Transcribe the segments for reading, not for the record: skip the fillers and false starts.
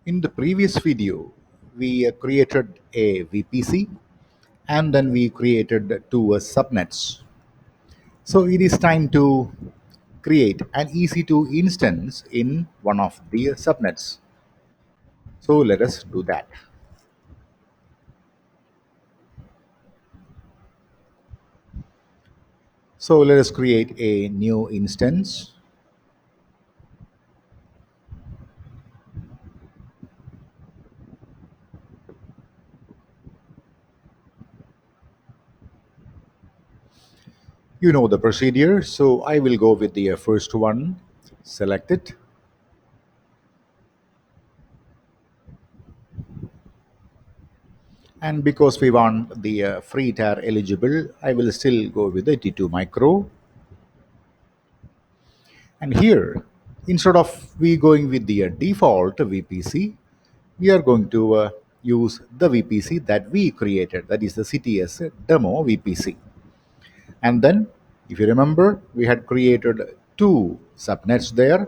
In the previous video, we created a VPC and then we created two subnets. So it is time to create an EC2 instance in one of the subnets. So let us do that. So let us create a new instance. You know the procedure, so I will go with the first one. Select it. And because we want the free tier eligible, I will still go with the T2 micro. And here, instead of we going with the default VPC, we are going to use the VPC that we created, that is the CTS demo VPC. And then, if you remember, we had created two subnets there.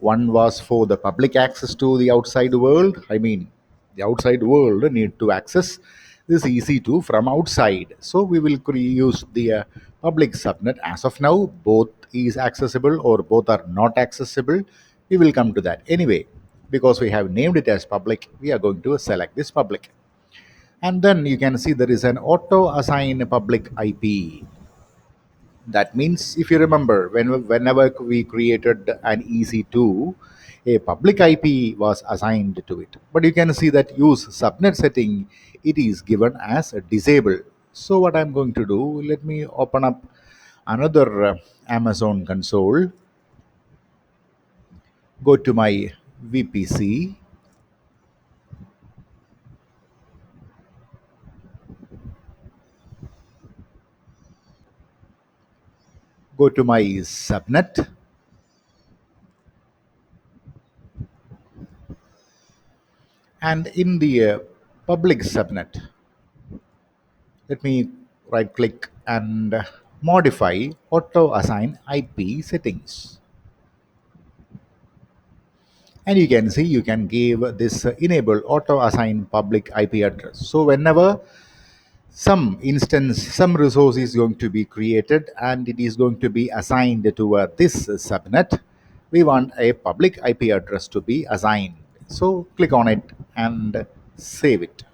One was for the public access to the outside world. I mean, the outside world need to access this EC2 from outside. So we will use the public subnet. As of now, both is accessible or both are not accessible. We will come to that. Anyway, because we have named it as public, we are going to select this public. And then you can see there is an auto assign public IP. That means, if you remember, whenever we created an EC2, a public IP was assigned to it. But you can see that use subnet setting, it is given as a disable. So what I'm going to do, let me open up another Amazon console, go to my VPC, go to my subnet, and in the public subnet, let me right click and modify auto assign IP settings. And you can see you can give this enable auto assign public IP address. So whenever some instance, some resource is going to be created and it is going to be assigned to this subnet, we want a public IP address to be assigned. So click on it and save it.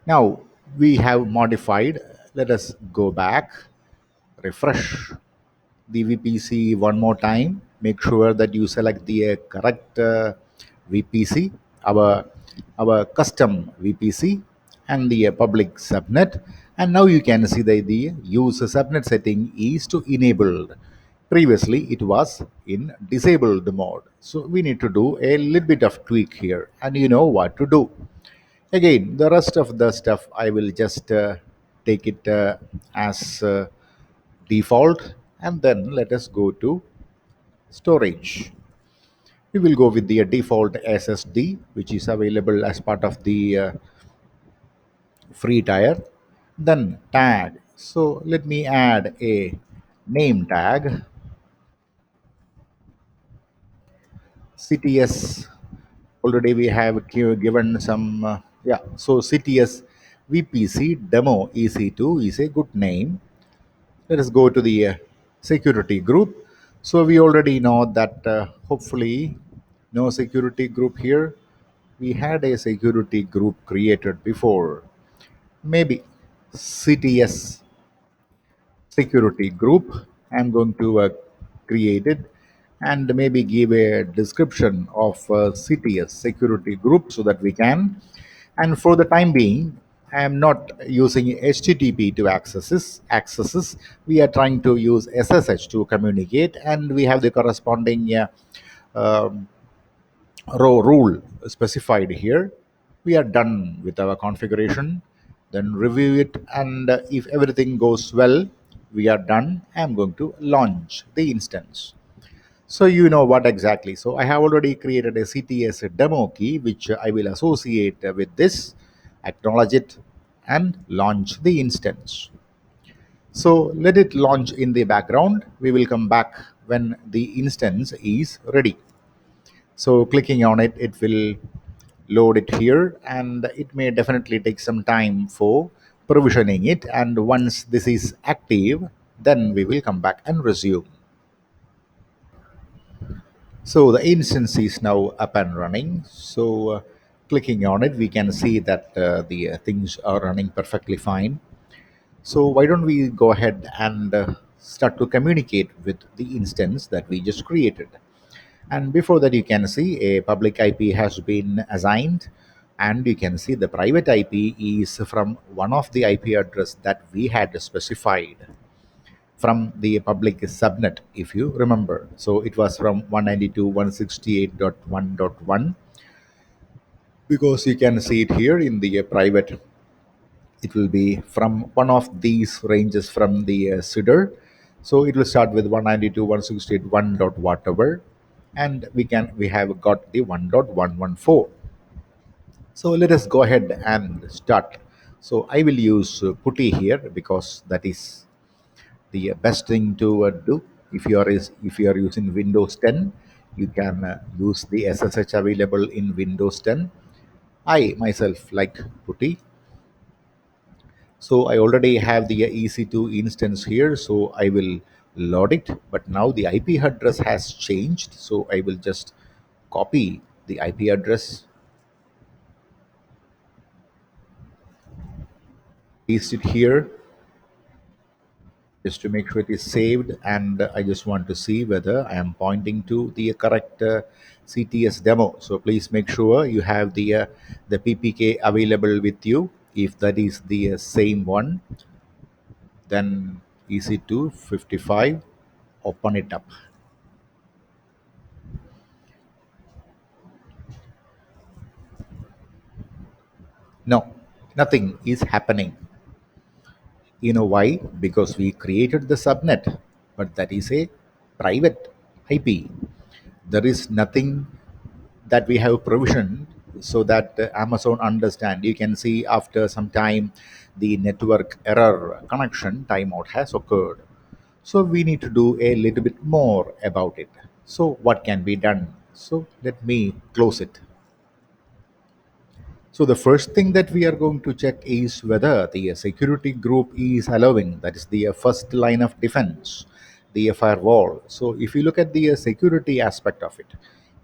Now we have modified. Let us go back, refresh the VPC one more time. Make sure that you select the correct VPC, our custom VPC, and the public subnet. And now you can see that the use subnet setting is to enabled. Previously, it was in disabled mode. So we need to do a little bit of tweak here, and you know what to do. Again, the rest of the stuff I will just take it as default, and then let us go to storage. We will go with the default SSD, which is available as part of the free tier. Then tag. So let me add a name tag, CTS. Already we have given some, yeah. So CTS VPC demo EC2 is a good name. Let us go to the security group. So we already know that hopefully no security group here. We had a security group created before. Maybe CTS security group. I'm going to create it and maybe give a description of CTS security group so that we can. And for the time being, I am not using HTTP to accesses. We are trying to use SSH to communicate, and we have the corresponding um, row rule specified here. We are done with our configuration. Then review it, and if everything goes well, we are done. I'm going to launch the instance. So you know what exactly. So I have already created a CTS demo key, which I will associate with this, acknowledge it, and launch the instance. So let it launch in the background. We will come back when the instance is ready. So clicking on it, it will load it here, and it may definitely take some time for provisioning it. And once this is active, then we will come back and resume. So the instance is now up and running. So clicking on it, we can see that the things are running perfectly fine. So why don't we go ahead and start to communicate with the instance that we just created. And before that, you can see a public IP has been assigned, and you can see the private IP is from one of the IP address that we had specified from the public subnet, if you remember. So it was from 192.168.1.1, because you can see it here in the private. It will be from one of these ranges from the CIDR. So it will start with 192.168.1 dot whatever, and we have got the 1.114. So let us go ahead and start. So I will use putty here because that is the best thing to do. If you are using Windows 10, you can use the SSH available in Windows 10. I myself like putty. So I already have the EC2 instance here, so I will load it. But now the IP address has changed, so I will just copy the IP address, paste it here just to make sure it is saved. And I just want to see whether I am pointing to the correct CTS demo. So please make sure you have the PPK available with you. If that is the same one, then EC2 55, open it up. No, nothing is happening. You know why? Because we created the subnet, but that is a private IP. There is nothing that we have provisioned so that Amazon understand. You can see after some time the network error connection timeout has occurred. So we need to do a little bit more about it. So what can be done? So let me close it. So the first thing that we are going to check is whether the security group is allowing, that is the first line of defense, the firewall. So if you look at the security aspect of it,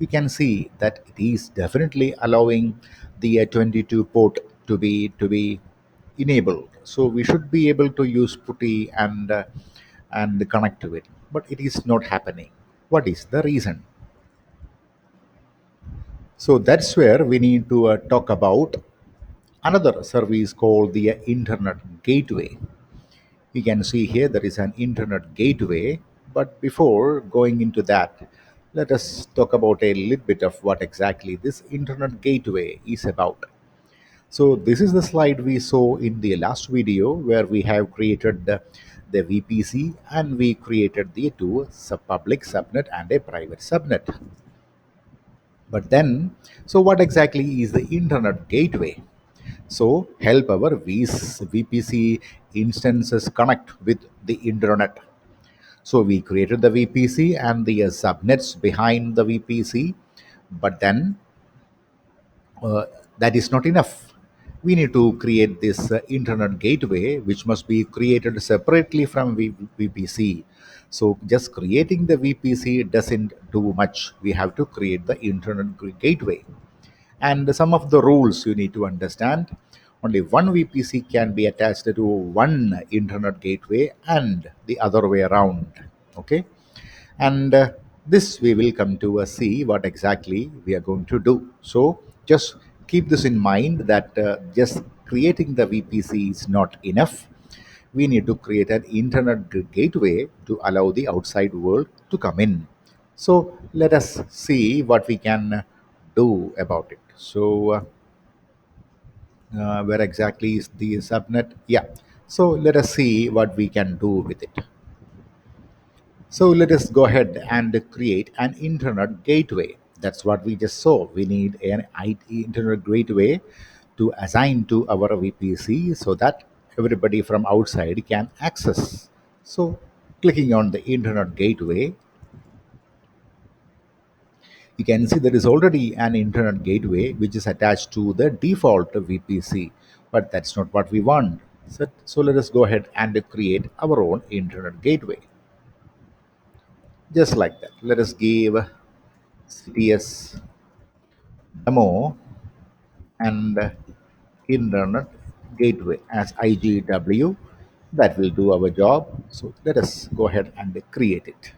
you can see that it is definitely allowing the 22 port to be enabled. So we should be able to use putty and connect to it, but it is not happening. What is the reason? So that's where we need to talk about another service called the internet gateway. You can see here there is an internet gateway, but before going into that, let us talk about a little bit of what exactly this internet gateway is about. So this is the slide we saw in the last video where we have created the VPC, and we created the two public subnet and a private subnet. But then, so what exactly is the internet gateway? So help our VPC instances connect with the internet. So we created the VPC and the subnets behind the VPC, but then uh, that is not enough. We need to create this internet gateway, which must be created separately from VPC. So just creating the VPC doesn't do much. We have to create the internet gateway. And some of the rules you need to understand. Only one VPC can be attached to one internet gateway and the other way around. Okay, and this we will come to see what exactly we are going to do. So just keep this in mind that just creating the VPC is not enough. We need to create an internet gateway to allow the outside world to come in. So let us see what we can do about it. So where exactly is the subnet? Yeah. So let us see what we can do with it. So let us go ahead and create an internet gateway. That's what we just saw. We need an internet gateway to assign to our VPC so that everybody from outside can access. So clicking on the internet gateway, You can see there is already an internet gateway which is attached to the default VPC, but that's not what we want. So let us go ahead and create our own internet gateway. Just like that. Let us give CTS demo and internet gateway as IGW. That will do our job. So let us go ahead and create it.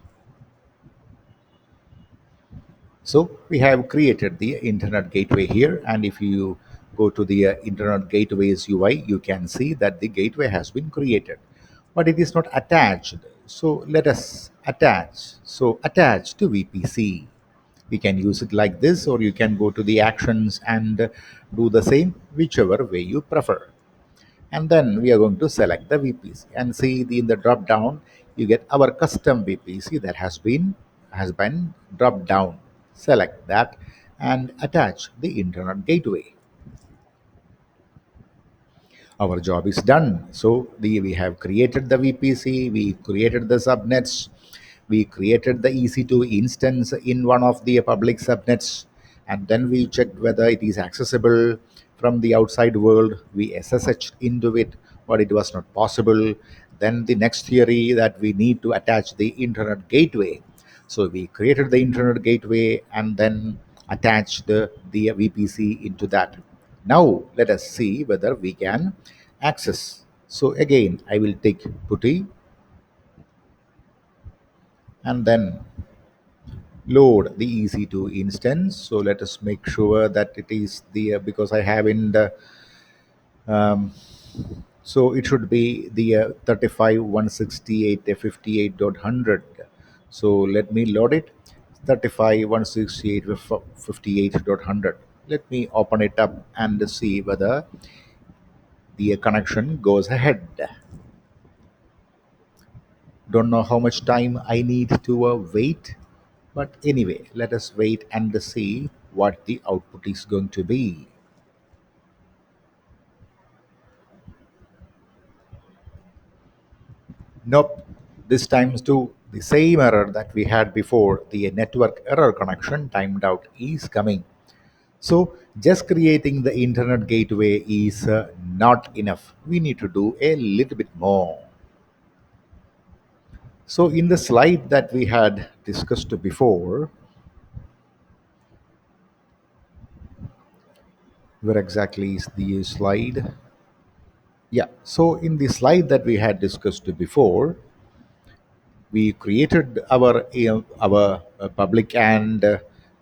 So we have created the internet gateway here, and if you go to the internet gateways UI, you can see that the gateway has been created, but it is not attached. So let us attach. So attach to VPC. We can use it like this, or you can go to the actions and do the same, whichever way you prefer. And then we are going to select the VPC and see in the drop down you get our custom VPC that has been dropped down. Select that and attach the internet gateway. Our job is done. So we have created the VPC, we created the subnets, we created the EC2 instance in one of the public subnets, and then we checked whether it is accessible from the outside world. We SSH into it, but it was not possible. Then the next theory that we need to attach the internet gateway. So we created the internet gateway and then attached the VPC into that. Now let us see whether we can access. So again, I will take putty and then load the EC2 instance. So let us make sure that it is the because I have in the um, so it should be the 35 168 58.100. So let me load it. 35 168 58.100. Let me open it up and see whether the connection goes ahead. Don't know how much time I need to wait, but anyway, let us wait and see what the output is going to be. Nope, this time too the same error that we had before, the network error connection timed out is coming. So just creating the internet gateway is not enough. We need to do a little bit more. So in the slide that we had discussed before, where exactly is the slide? Yeah, so in the slide that we had discussed before, we created our public and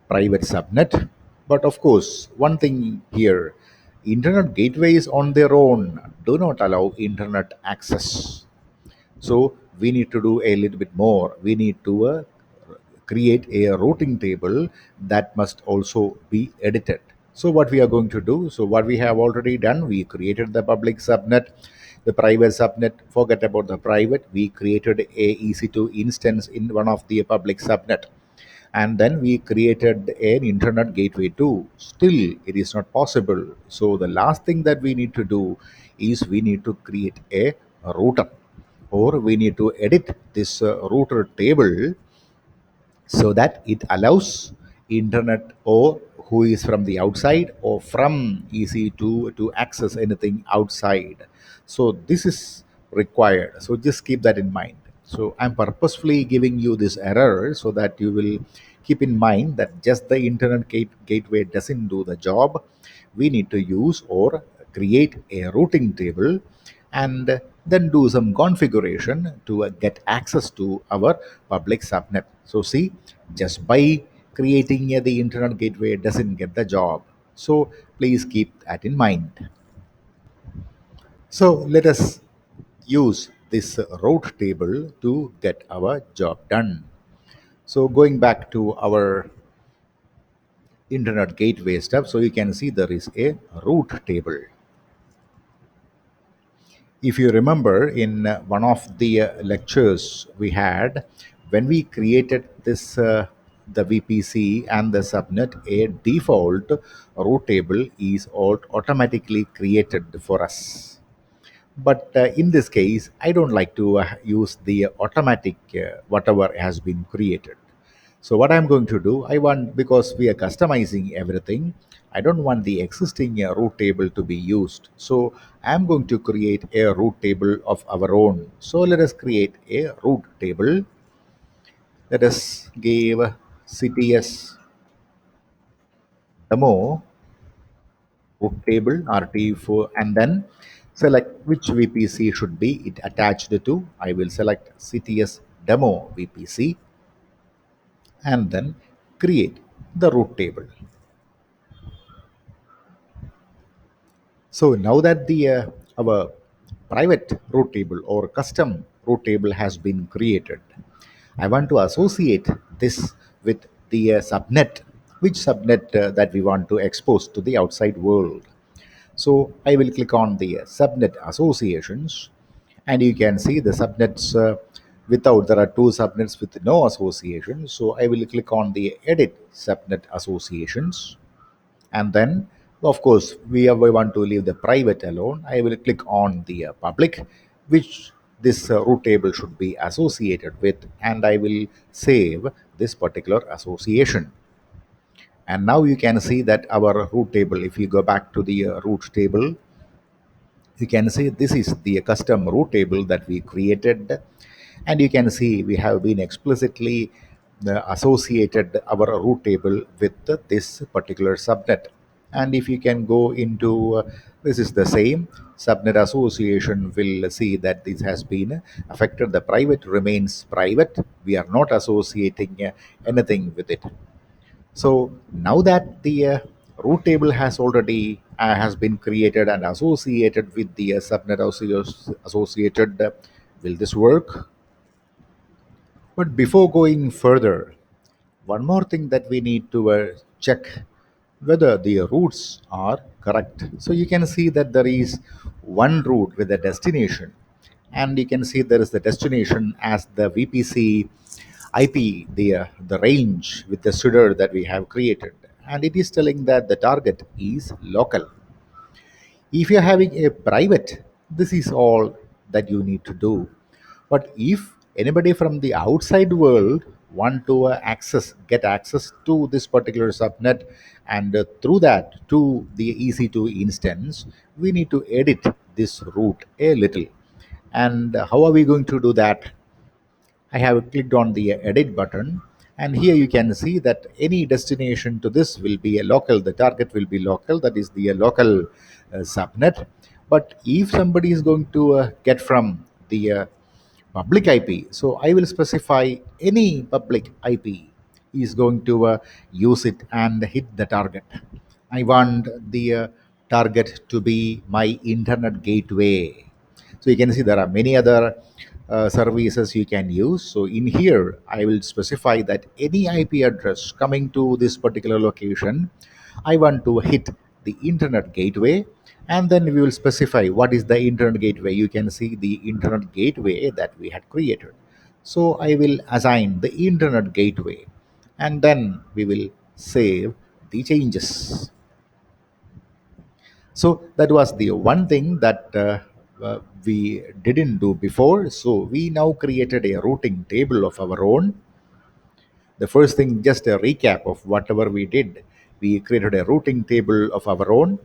private subnet. But of course, one thing here, internet gateways on their own do not allow internet access. So we need to do a little bit more. We need to create a routing table that must also be edited. So what we are going to do, so what we have already done, we created the public subnet, the private subnet, forget about the private, we created a EC2 instance in one of the public subnet, and then we created an internet gateway too. Still it is not possible. So the last thing that we need to do is we need to create a router, or we need to edit this router table so that it allows internet or who is from the outside or from EC2 to access anything outside. So this is required. So just keep that in mind. So I'm purposefully giving you this error so that you will keep in mind that just the internet gateway doesn't do the job. We need to use or create a routing table and then do some configuration to get access to our public subnet. So see, just by creating the internet gateway doesn't get the job. So please keep that in mind. So let us use this route table to get our job done. So going back to our internet gateway stuff, so you can see there is a route table. If you remember in one of the lectures we had, when we created this the VPC and the subnet, a default route table is automatically created for us. But in this case, I don't like to use the automatic whatever has been created. So what I'm going to do, I want, because we are customizing everything, I don't want the existing root table to be used. So I'm going to create a root table of our own. So let us create a root table. Let us give CTS demo root table RT4, and then select which VPC should be it attached to. I will select CTS demo VPC and then create the root table. So now that the our private root table or custom root table has been created, I want to associate this with the subnet, which subnet that we want to expose to the outside world. So I will click on the subnet associations, and you can see the subnets without. There are two subnets with no association. So I will click on the edit subnet associations, and then of course we want to leave the private alone. I will click on the public, which this root table should be associated with, and I will save this particular association. And now you can see that our root table, if you go back to the root table, you can see this is the custom root table that we created, and you can see we have been explicitly associated our root table with this particular subnet. And if you can go into this is the same subnet association, will see that this has been affected. The private remains private, we are not associating anything with it. So now that the root table has already has been created and associated with the subnet associated, will this work? But before going further, one more thing that we need to check whether the routes are correct. So you can see that there is one route with a destination, and you can see there is the destination as the VPC IP, the range with the suitor that we have created, and it is telling that the target is local. If you're having a private, this is all that you need to do. But if anybody from the outside world want to get access to this particular subnet, and through that to the EC2 instance, we need to edit this route a little. And how are we going to do that? I have clicked on the edit button, and here you can see that any destination to this will be a local, the target will be local, that is the local subnet. But if somebody is going to get from the public IP, so I will specify any public IP is going to use it and hit the target. I want the target to be my internet gateway. So you can see there are many other services you can use. So in here, I will specify that any IP address coming to this particular location, I want to hit the internet gateway, and then we will specify what is the internet gateway. You can see the internet gateway that we had created. So I will assign the internet gateway, and then we will save the changes. So that was the one thing that we didn't do before. So we now created a routing table of our own. The first thing, just a recap of whatever we did. We created a routing table of our own.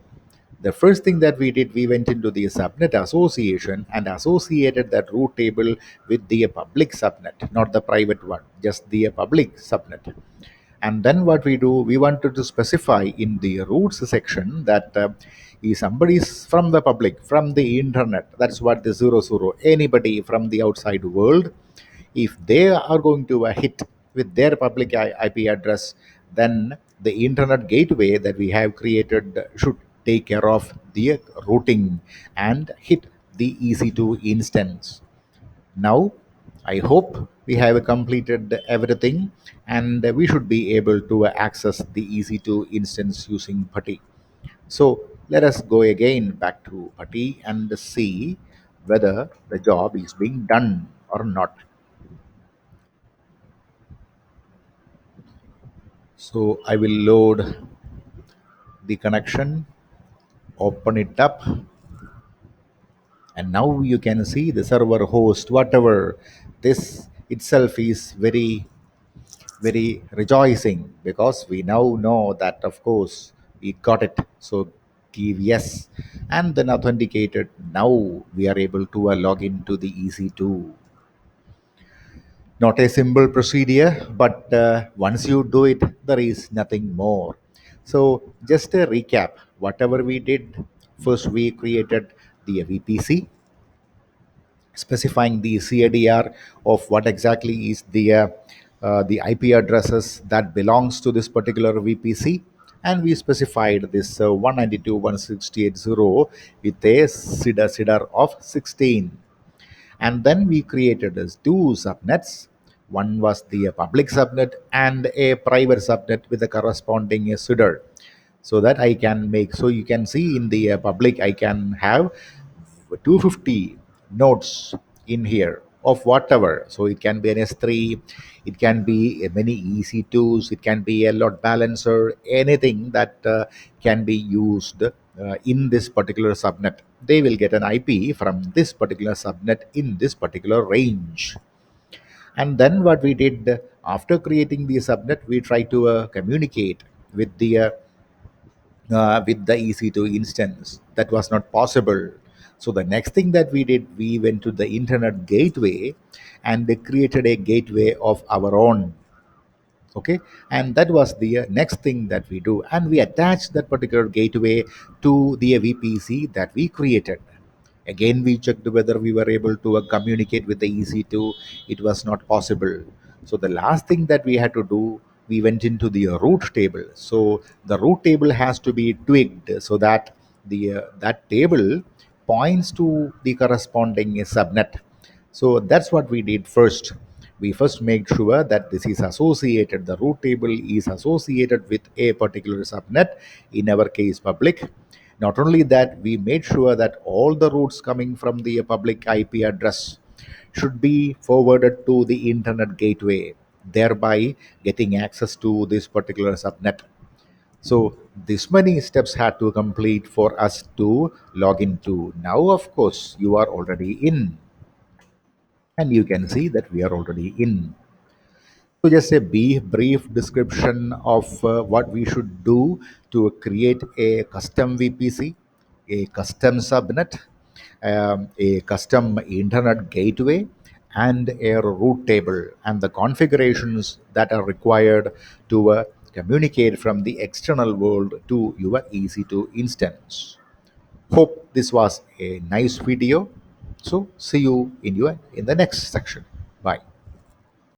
The first thing that we did, we went into the subnet association and associated that root table with the public subnet, not the private one, just the public subnet. And then what we do, we wanted to specify in the routes section that if somebody is from the public, from the internet, that's what the 00, anybody from the outside world, if they are going to hit with their public IP address, then the internet gateway that we have created should take care of the routing and hit the EC2 instance. Now, I hope we have completed everything, and we should be able to access the EC2 instance using PuTTY. So let us go again back to PuTTY and see whether the job is being done or not. So I will load the connection, open it up, and now you can see the server host, whatever this itself is very very rejoicing because we now know that, of course, we got it. So give yes and then authenticated. Now we are able to log into the EC2. Not a simple procedure, but once you do it, there is nothing more. So, just a recap whatever we did, first we created the VPC, specifying the CADR of what exactly is the IP addresses that belongs to this particular VPC, and we specified this 192.168.0 with a CIDR of 16. And then we created as two subnets. One was the public subnet and a private subnet with the corresponding CIDR, so that I can make, so you can see in the public I can have 250 nodes in here of whatever. So it can be an S3, it can be many EC2s, it can be a load balancer, anything that can be used in this particular subnet. They will get an IP from this particular subnet in this particular range. And then what we did after creating the subnet, we try to communicate with the EC2 instance. That was not possible. So the next thing that we did, we went to the internet gateway and they created a gateway of our own. Okay, and that was the next thing that we do, and we attach that particular gateway to the VPC that we created. Again, we checked whether we were able to communicate with the EC2. It was not possible. So the last thing that we had to do, we went into the root table. So the root table has to be tweaked so that the that table points to the corresponding subnet. So that's what we did first. We first make sure that this is associated, the root table is associated with a particular subnet, in our case public. Not only that, we made sure that all the routes coming from the public IP address should be forwarded to the internet gateway, thereby getting access to this particular subnet. So this many steps had to complete for us to log into. Now, of course, you are already in, and you can see that we are already in. So just a brief description of what we should do to create a custom VPC, a custom subnet, a custom internet gateway, and a route table, and the configurations that are required to communicate from the external world to your EC2 instance. Hope this was a nice video. So see you in the next section. Bye.